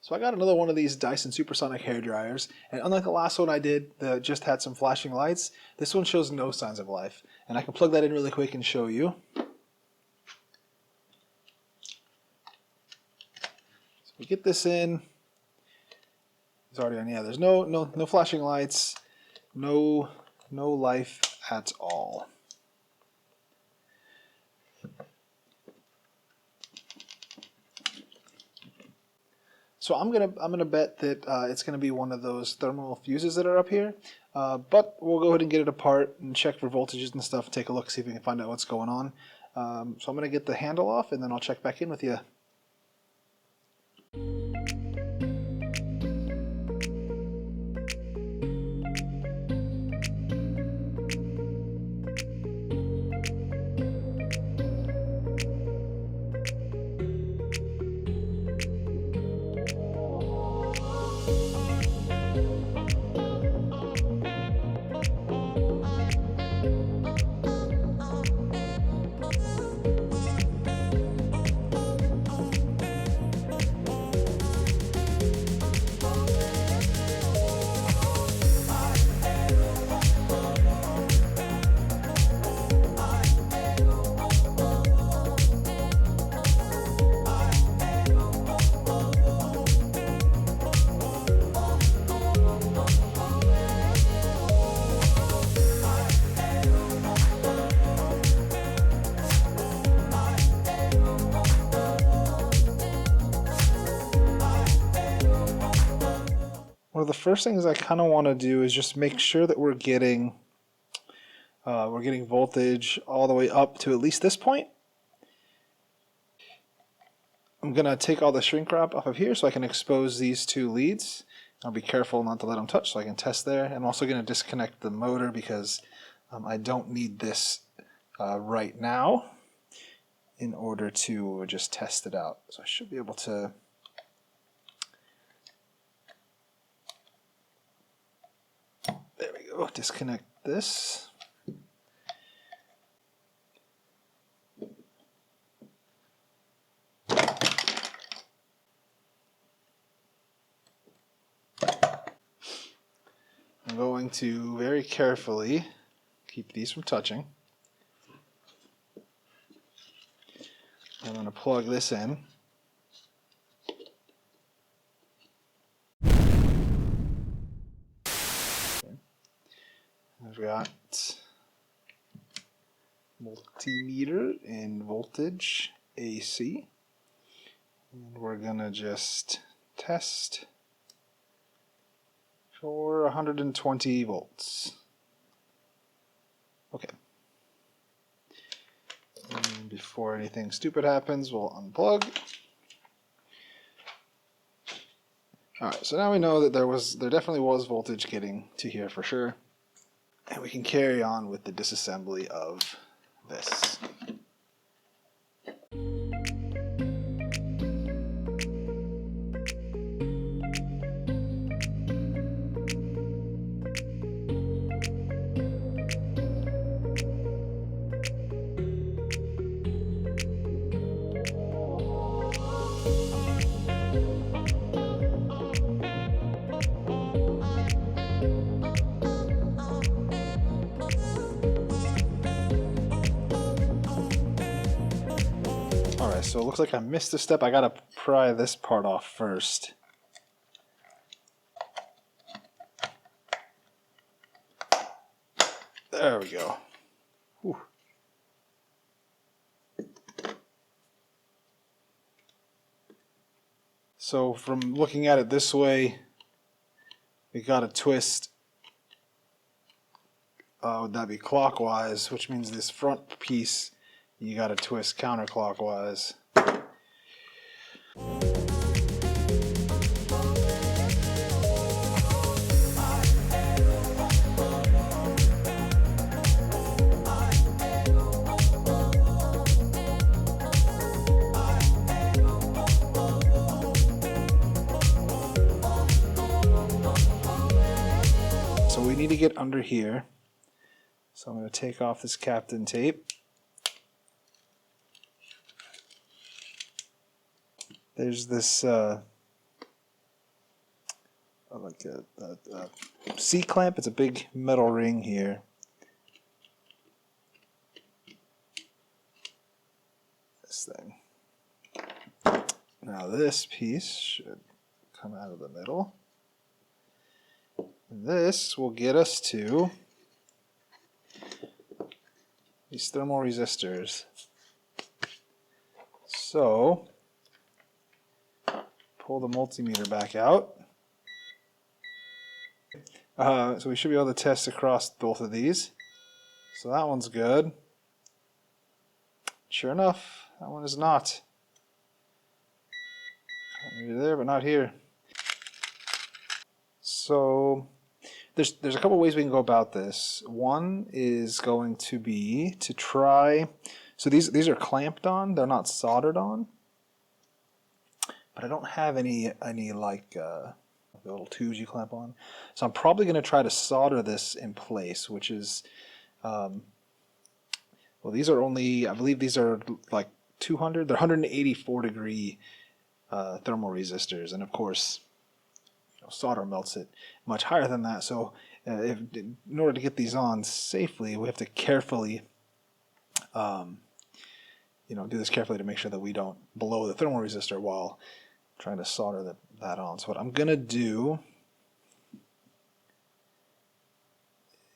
So I got another one of these Dyson Supersonic hair dryers, and unlike the last one I did that just had some flashing lights, this one shows no signs of life. And I can plug that in really quick and show you. So we get this in. It's already on. Yeah, there's no flashing lights, no life at all. So I'm gonna bet that it's gonna be one of those thermal fuses that are up here, but we'll go ahead and get it apart and check for voltages and stuff. Take a look, see if we can find out what's going on. So I'm gonna get the handle off, and then I'll check back in with you. One of the first things I kind of want to do is just make sure that we're getting voltage all the way up to at least this point. I'm gonna take all the shrink wrap off of here so I can expose these two leads. I'll be careful not to let them touch so I can test there. I'm also gonna disconnect the motor because I don't need this right now in order to just test it out. So I should be able to. There we go, disconnect this. I'm going to very carefully keep these from touching. I'm going to plug this in. I've got multimeter and voltage AC, and we're gonna just test for 120 volts. Okay. And before anything stupid happens, we'll unplug. Alright, so now we know that there definitely was voltage getting to here for sure. And we can carry on with the disassembly of this. Alright, so it looks like I missed a step. I gotta pry this part off first. There we go. Whew. So from looking at it this way, we got a twist. Would that be clockwise, which means this front piece you got to twist counterclockwise. So we need to get under here. So I'm going to take off this Captain tape. There's this like a C-clamp. It's a big metal ring here. This thing. Now this piece should come out of the middle. And this will get us to these thermal resistors. So pull the multimeter back out. So we should be able to test across both of these. So that one's good. Sure enough, that one is not. Maybe there, but not here. So there's a couple ways we can go about this. One is going to be to try. So these are clamped on. They're not soldered on. But I don't have any like the little tubes you clamp on. So I'm probably going to try to solder this in place, which is well, these are only, I believe these are like 200. They're 184 degree thermal resistors, and of course, solder melts it much higher than that. So in order to get these on safely, we have to carefully do this carefully to make sure that we don't blow the thermal resistor while trying to solder that on. So what I'm going to do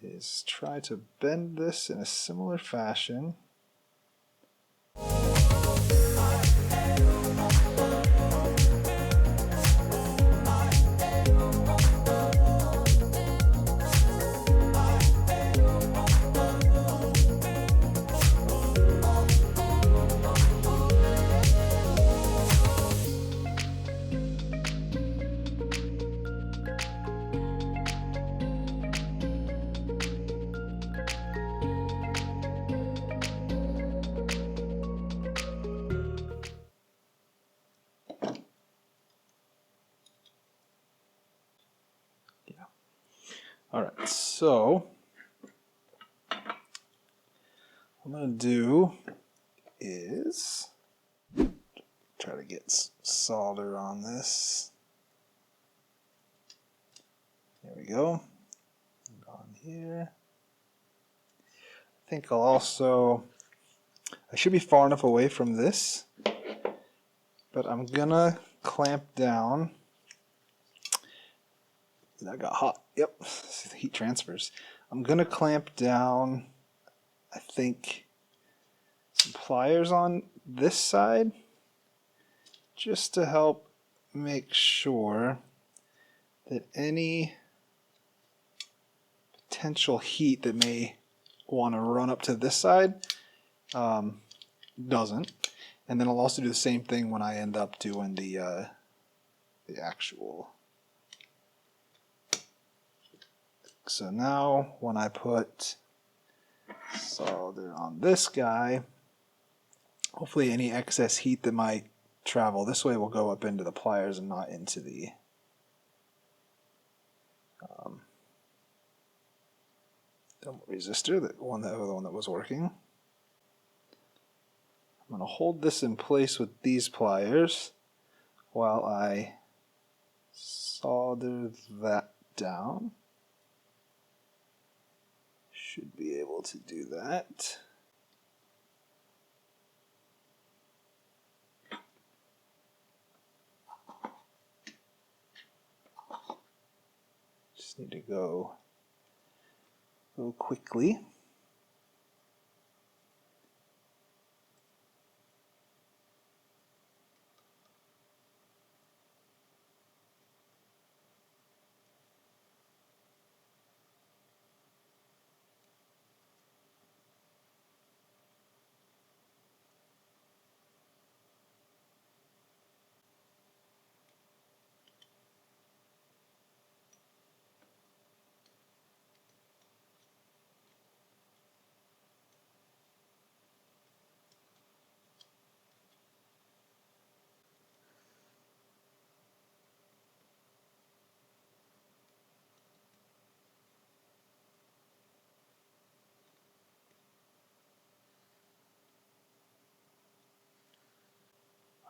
is try to bend this in a similar fashion. Alright, so what I'm going to do is try to get solder on this. There we go. On here. I think I should be far enough away from this, but I'm going to clamp down. That got hot. Yep, the heat transfers. I'm going to clamp down, I think, some pliers on this side just to help make sure that any potential heat that may want to run up to this side doesn't. And then I'll also do the same thing when I end up doing the actual. So now when I put solder on this guy, hopefully any excess heat that might travel this way will go up into the pliers and not into the resistor, the one that was working. I'm going to hold this in place with these pliers while I solder that down. Should be able to do that. Just need to go quickly.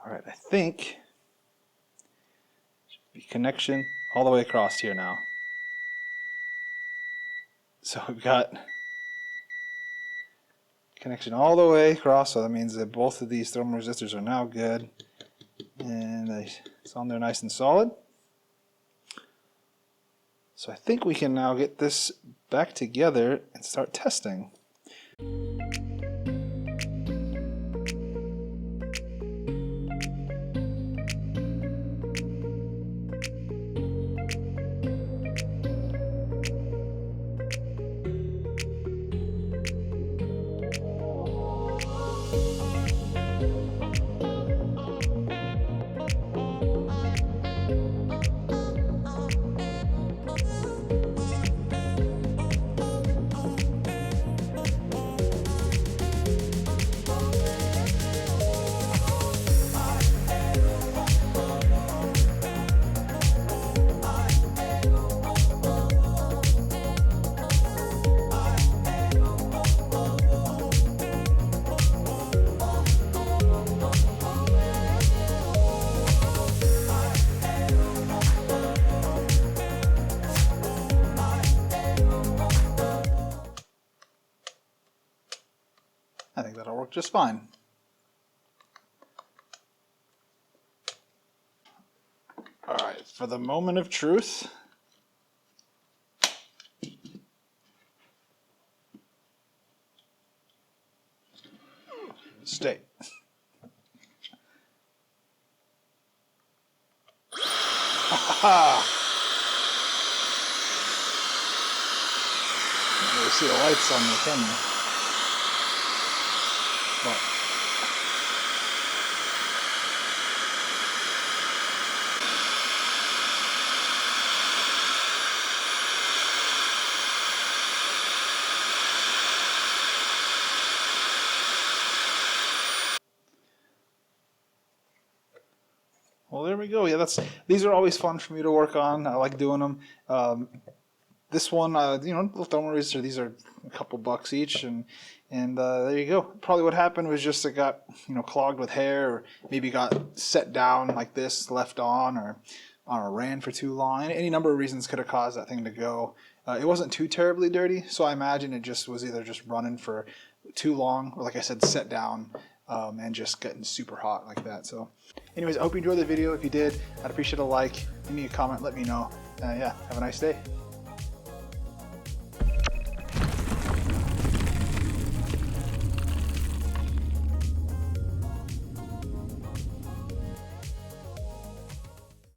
All right, I think should be connection all the way across here now. So we've got connection all the way across, so that means that both of these thermal resistors are now good. And it's on there nice and solid. So I think we can now get this back together and start testing. I think that'll work just fine. All right, for the moment of truth, stay. You see the lights on the camera. But well, there we go. Yeah, these are always fun for me to work on. I like doing them. This one, you know, little thermal resistor, these are a couple bucks each, and there you go. Probably what happened was just it got, you know, clogged with hair, or maybe got set down like this, left on, or ran for too long. Any number of reasons could have caused that thing to go. It wasn't too terribly dirty, so I imagine it just was either just running for too long, or like I said, set down, and just getting super hot like that. So anyways, I hope you enjoyed the video. If you did, I'd appreciate a like. Give me a comment, let me know. Yeah, have a nice day.